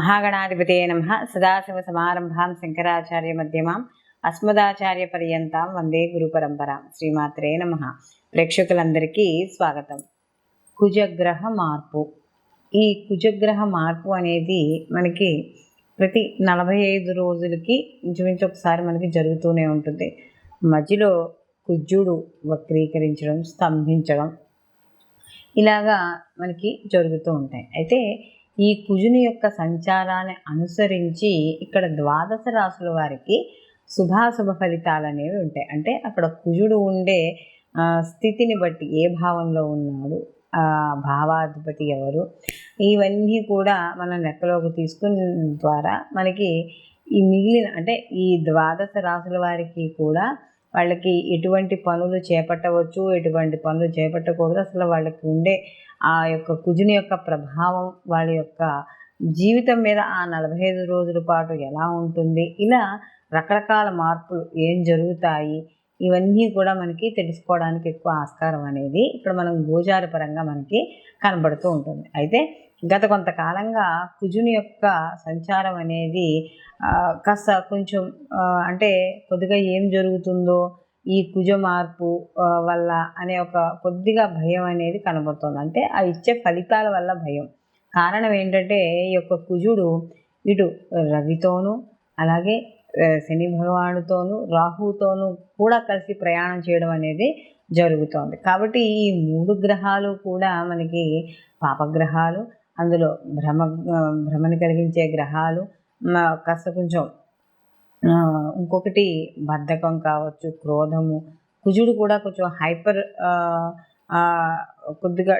महागणाधिपतये नमः। सदाशिवसमारम्भां शंकराचार्यमध्यमाम् अस्मदाचार्यपर्यन्तां వందే గురుపరంపరాం. శ్రీమాత్రే నమః. ప్రేక్షకులందరికీ స్వాగతం. కుజగ్రహ మార్పు. ఈ కుజగ్రహ మార్పు అనేది మనకి ప్రతి 45 రోజులకి ఇంచుమించు ఒకసారి మనకి జరుగుతూనే ఉంటుంది. మధ్యలో కుజుడు వక్రీకరించడం, స్తంభించడం ఇలాగా మనకి జరుగుతూ ఉంటాయి. అయితే ఈ కుజుని యొక్క సంచారాన్ని అనుసరించి ఇక్కడ ద్వాదశ రాశుల వారికి శుభాశుభ ఫలితాలు అనేవి ఉంటాయి. అంటే అక్కడ కుజుడు ఉండే స్థితిని బట్టి ఏ భావంలో ఉన్నాడు, ఆ భావాధిపతి ఎవరు, ఇవన్నీ కూడా మనం లెక్కలోకి తీసుకుని ద్వారా మనకి ఈ మిగిలిన అంటే ఈ ద్వాదశ రాశుల వారికి కూడా వాళ్ళకి ఎటువంటి పనులు చేపట్టవచ్చు, ఎటువంటి పనులు చేపట్టకూడదు, అసలు వాళ్ళకి ఉండే ఆ యొక్క కుజుని యొక్క ప్రభావం వాళ్ళ యొక్క జీవితం మీద ఆ 45 రోజుల పాటు ఎలా ఉంటుంది, ఇలా రకరకాల మార్పులు ఏం జరుగుతాయి, ఇవన్నీ కూడా మనకి తెలుసుకోవడానికి ఎక్కువ ఆస్కారం అనేది ఇక్కడ మనం గోచార పరంగా మనకి కనబడుతూ ఉంటుంది. అయితే గత కొంతకాలంగా కుజుని యొక్క సంచారం అనేది కాస్త కొంచెం అంటే కొద్దిగా ఏం జరుగుతుందో ఈ కుజ మార్పు వల్ల అనే ఒక కొద్దిగా భయం అనేది కనబడుతుంది. అంటే ఆ ఇచ్చే ఫలితాల వల్ల భయం. కారణం ఏంటంటే ఈ యొక్క కుజుడు ఇటు రవితోనూ అలాగే శని భగవానుతోనూ రాహుతోనూ కూడా కలిసి ప్రయాణం చేయడం అనేది జరుగుతోంది. కాబట్టి ఈ 3 గ్రహాలు కూడా మనకి పాపగ్రహాలు, అందులో భ్రమని కలిగించే గ్రహాలు, కాస్త కొంచెం ఇంకొకటి బద్ధకం కావచ్చు, క్రోధము. కుజుడు కూడా కొంచెం హైపర్ కొద్దిగా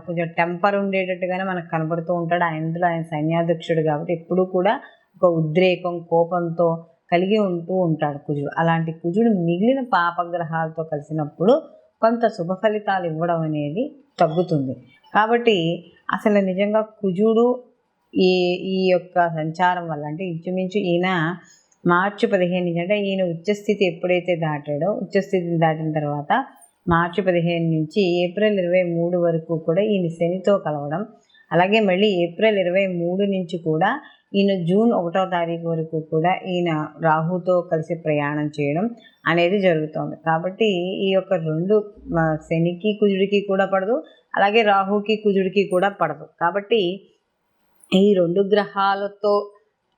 కొంచెం టెంపర్ ఉండేటట్టుగానే మనకు కనబడుతూ ఉంటాడు. ఆయన సైన్యాధ్యక్షుడు కాబట్టి ఎప్పుడూ కూడా ఒక ఉద్రేకం, కోపంతో కలిగి ఉంటూ ఉంటాడు కుజుడు. అలాంటి కుజుడు మిగిలిన పాపగ్రహాలతో కలిసినప్పుడు కొంత శుభ ఫలితాలు ఇవ్వడం అనేది తగ్గుతుంది. కాబట్టి అసలు నిజంగా కుజుడు ఈ యొక్క సంచారం వల్ల అంటే ఇంచుమించు ఈయన మార్చి 15 నుంచి అంటే ఈయన ఉచ్చస్థితి ఎప్పుడైతే దాటాడో, ఉచ్చస్థితిని దాటిన తర్వాత మార్చి 15 నుంచి ఏప్రిల్ 23 వరకు కూడా ఈయన శనితో కలవడం, అలాగే మళ్ళీ ఏప్రిల్ 23 నుంచి కూడా ఈయన జూన్ 1వ తారీఖు వరకు కూడా ఈయన రాహుతో కలిసి ప్రయాణం చేయడం అనేది జరుగుతుంది. కాబట్టి ఈ యొక్క 2 శనికి కుజుడికి కూడా పడదు, అలాగే రాహుకి కుజుడికి కూడా పడదు. కాబట్టి ఈ 2 గ్రహాలతో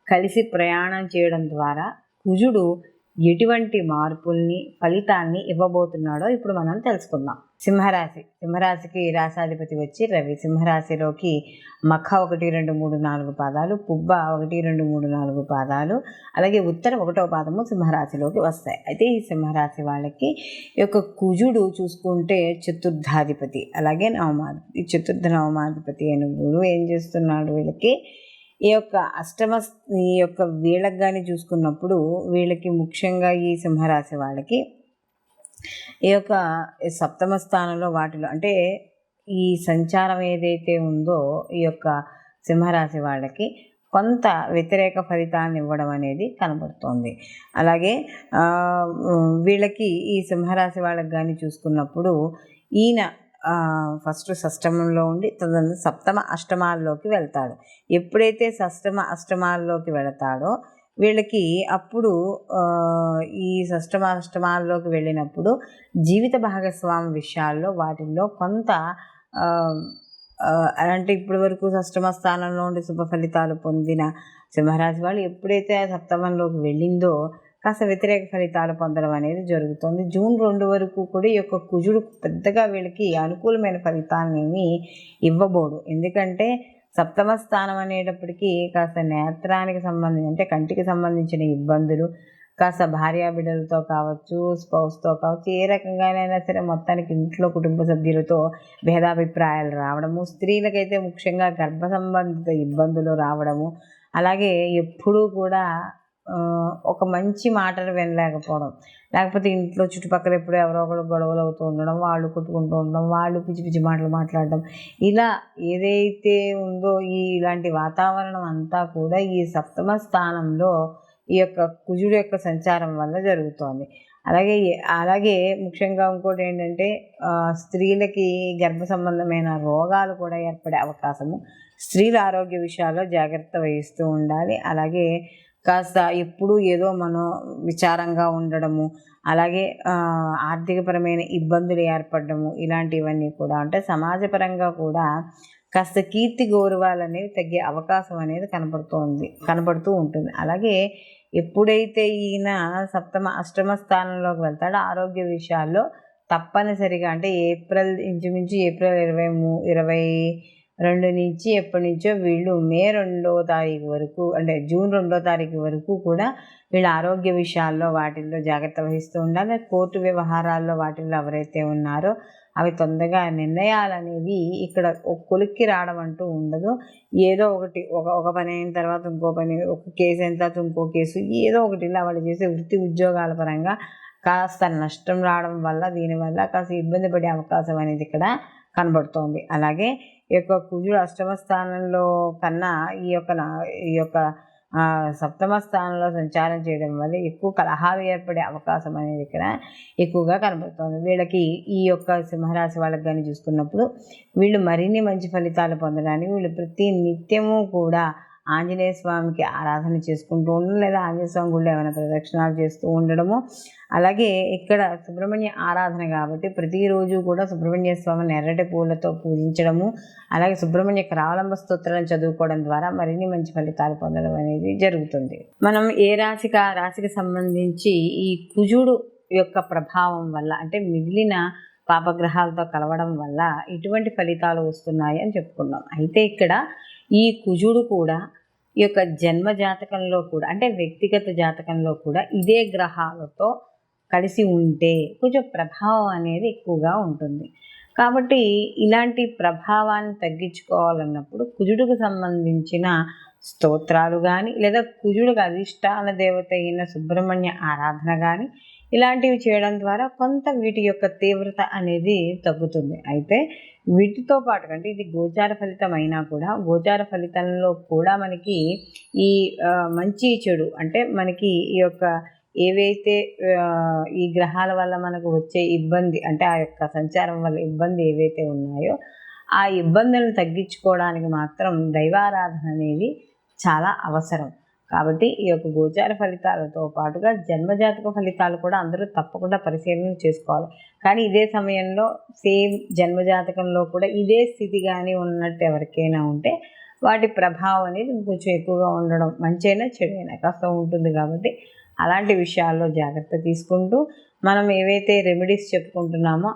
కలిసి ప్రయాణం చేయడం ద్వారా కుజుడు ఎటువంటి మార్పుల్ని, ఫలితాన్ని ఇవ్వబోతున్నాడో ఇప్పుడు మనం తెలుసుకుందాం. సింహరాశికి రాశాధిపతి వచ్చి రవి. సింహరాశిలోకి మఖ 1, 2, 3, 4 పాదాలు, పుబ్బ 1, 2, 3, 4 పాదాలు, అలాగే ఉత్తర 1వ పాదము సింహరాశిలోకి వస్తాయి. అయితే ఈ సింహరాశి వాళ్ళకి ఈ యొక్క కుజుడు చూసుకుంటే చతుర్థాధిపతి, అలాగే నవమాధిపతి. చతుర్థ నవమాధిపతి అయిన గురువు ఏం చేస్తున్నాడు వీళ్ళకి ఈ యొక్క వీళ్ళకి కానీ చూసుకున్నప్పుడు వీళ్ళకి ముఖ్యంగా ఈ సింహరాశి వాళ్ళకి ఈ యొక్క 7వ స్థానంలో వాటిలో అంటే ఈ సంచారం ఏదైతే ఉందో ఈ యొక్క సింహరాశి వాళ్ళకి కొంత వ్యతిరేక ఫలితాన్ని ఇవ్వడం అనేది కనబడుతోంది. అలాగే వీళ్ళకి ఈ సింహరాశి వాళ్ళకి కానీ చూసుకున్నప్పుడు ఈయన ఫస్ట్ షష్టమంలో ఉండి తదనంతరం సప్తమ అష్టమాల్లోకి వెళ్తాడు. ఎప్పుడైతే షష్టమ అష్టమాల్లోకి వెళతాడో వీళ్ళకి అప్పుడు ఈ షష్టమ అష్టమాల్లోకి వెళ్ళినప్పుడు జీవిత భాగస్వామి విషయాల్లో వాటిల్లో కొంత అంటే ఇప్పటి వరకు షష్టమ స్థానంలో ఉండి శుభ ఫలితాలు పొందిన సింహరాశి వాళ్ళు ఎప్పుడైతే ఆ సప్తమంలోకి వెళ్ళిందో కాస్త వ్యతిరేక ఫలితాలు పొందడం అనేది జరుగుతుంది. జూన్ 2 వరకు కూడా ఈ యొక్క కుజుడు పెద్దగా వీళ్ళకి అనుకూలమైన ఫలితాన్ని ఇవ్వబోడు. ఎందుకంటే సప్తమ స్థానం అనేటప్పటికీ కాస్త నేత్రానికి సంబంధించి అంటే కంటికి సంబంధించిన ఇబ్బందులు, కాస్త భార్యాబిడ్డలతో కావచ్చు, స్పౌస్తో కావచ్చు, ఏ రకంగానైనా సరే మొత్తానికి ఇంట్లో కుటుంబ సభ్యులతో భేదాభిప్రాయాలు రావడము, స్త్రీలకైతే ముఖ్యంగా గర్భ సంబంధిత ఇబ్బందులు రావడము, అలాగే ఎప్పుడూ కూడా ఒక మంచి మాటలు వినలేకపోవడం, లేకపోతే ఇంట్లో చుట్టుపక్కల ఎప్పుడు ఎవరో ఒకరు గొడవలు అవుతూ ఉండడం, వాళ్ళు కొట్టుకుంటూ ఉండడం, వాళ్ళు పిచ్చి పిచ్చి మాటలు మాట్లాడడం, ఇలా ఏదైతే ఉందో ఇలాంటి వాతావరణం అంతా కూడా ఈ 7వ స్థానంలో ఈ యొక్క కుజుడు యొక్క సంచారం వల్ల జరుగుతోంది. అలాగే అలాగే ముఖ్యంగా ఇంకోటి ఏంటంటే స్త్రీలకి గర్భ సంబంధమైన రోగాలు కూడా ఏర్పడే అవకాశము, స్త్రీల ఆరోగ్య విషయాల్లో జాగ్రత్త వహిస్తూ ఉండాలి. అలాగే కాస్త ఎప్పుడూ ఏదో మనం విచారంగా ఉండడము, అలాగే ఆర్థికపరమైన ఇబ్బందులు ఏర్పడము, ఇలాంటివన్నీ కూడా అంటే సమాజపరంగా కూడా కాస్త కీర్తి గౌరవాలు అనేవి తగ్గే అవకాశం అనేది కనపడుతూ ఉంటుంది. అలాగే ఎప్పుడైతే ఈయన అష్టమ స్థానంలోకి వెళ్తాడో ఆరోగ్య విషయాల్లో తప్పనిసరిగా అంటే ఇంచుమించు ఏప్రిల్ 22 నుంచి ఎప్పటి నుంచో వీళ్ళు మే 2వ తారీఖు వరకు అంటే జూన్ 2వ తారీఖు వరకు కూడా వీళ్ళ ఆరోగ్య విషయాల్లో వాటిల్లో జాగ్రత్త వహిస్తూ ఉండాలి. కోర్టు వ్యవహారాల్లో వాటిల్లో ఎవరైతే ఉన్నారో అవి తొందరగా నిర్ణయాలు అనేవి ఇక్కడ కొలిక్కి రావడం అంటూ ఉండదు. ఏదో ఒకటి ఒక పని అయిన తర్వాత ఇంకో పని, ఒక కేసు అయిన తర్వాత ఇంకో కేసు, ఏదో ఒకటి ఇలా వాళ్ళు చేసే వృత్తి ఉద్యోగాల పరంగా కాస్త నష్టం రావడం వల్ల దీనివల్ల కాస్త ఇబ్బంది పడే అవకాశం అనేది ఇక్కడ కనబడుతోంది. అలాగే ఈ యొక్క కుజుడు అష్టమ స్థానంలో కన్నా ఈ యొక్క సప్తమ స్థానంలో సంచారం చేయడం వల్ల ఎక్కువ కలహాలు ఏర్పడే అవకాశం అనేది ఇక్కడ ఎక్కువగా కనబడుతుంది. వీళ్ళకి ఈ యొక్క సింహరాశి వాళ్ళకి కానీ చూసుకున్నప్పుడు వీళ్ళు మరిన్ని మంచి ఫలితాలు పొందడానికి వీళ్ళు ప్రతి నిత్యము కూడా ఆంజనేయ స్వామికి ఆరాధన చేసుకుంటూ ఉండడం, లేదా ఆంజనేయ స్వామి గుళ్ళు ఏమైనా ప్రదక్షిణాలు చేస్తూ ఉండడము. అలాగే ఇక్కడ సుబ్రహ్మణ్య ఆరాధన కాబట్టి ప్రతిరోజు కూడా సుబ్రహ్మణ్య స్వామిని ఎర్రటి పూలతో పూజించడము, అలాగే సుబ్రహ్మణ్య కరావలంబ స్తోత్రాలను చదువుకోవడం ద్వారా మరిన్ని మంచి ఫలితాలు పొందడం అనేది జరుగుతుంది. మనం ఏ రాశికి ఆ రాశికి సంబంధించి ఈ కుజుడు యొక్క ప్రభావం వల్ల అంటే మిగిలిన పాపగ్రహాలతో కలవడం వల్ల ఇటువంటి ఫలితాలు వస్తున్నాయి అని చెప్పుకున్నాం. అయితే ఇక్కడ ఈ కుజుడు కూడా ఈ యొక్క జన్మ జాతకంలో కూడా అంటే వ్యక్తిగత జాతకంలో కూడా ఇదే గ్రహాలతో కలిసి ఉంటే కొంచెం ప్రభావం అనేది ఎక్కువగా ఉంటుంది. కాబట్టి ఇలాంటి ప్రభావాన్ని తగ్గించుకోవాలన్నప్పుడు కుజుడికి సంబంధించిన స్తోత్రాలు కానీ, లేదా కుజుడికి అధిష్టాన దేవత అయిన సుబ్రహ్మణ్య ఆరాధన కానీ ఇలాంటివి చేయడం ద్వారా కొంత వీటి యొక్క తీవ్రత అనేది తగ్గుతుంది. అయితే వీటితో పాటు అంటే ఇది గోచార ఫలితం అయినా కూడా గోచార ఫలితంలో కూడా మనకి ఈ మంచి చెడు అంటే మనకి ఈ యొక్క ఏవైతే ఈ గ్రహాల వల్ల మనకు వచ్చే ఇబ్బంది అంటే ఆ యొక్క సంచారం వల్ల ఇబ్బంది ఏవైతే ఉన్నాయో ఆ ఇబ్బందులను తగ్గించుకోవడానికి మాత్రం దైవారాధన అనేది చాలా అవసరం. కాబట్టి ఈ యొక్క గోచార ఫలితాలతో పాటుగా జన్మజాతక ఫలితాలు కూడా అందరూ తప్పకుండా పరిశీలన చేసుకోవాలి. కానీ ఇదే సమయంలో సేమ్ జన్మజాతకంలో కూడా ఇదే స్థితి కానీ ఉన్నట్టు ఎవరికైనా ఉంటే వాటి ప్రభావం అనేది కొంచెం ఎక్కువగా ఉండడం మంచైనా చెడైనా కాస్త ఉంటుంది. కాబట్టి అలాంటి విషయాల్లో జాగ్రత్త తీసుకుంటూ మనం ఏవైతే రెమెడీస్ చెప్పుకున్నామో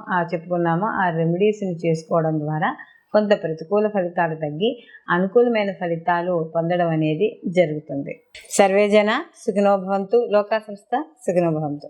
ఆ రెమెడీస్ని చేసుకోవడం ద్వారా కొంత ప్రతికూల ఫలితాలు తగ్గి అనుకూలమైన ఫలితాలు పొందడం అనేది జరుగుతుంది. సర్వేజన సుఖినో భవంతు, లోకా సంస్థ సుఖినో భవంతు.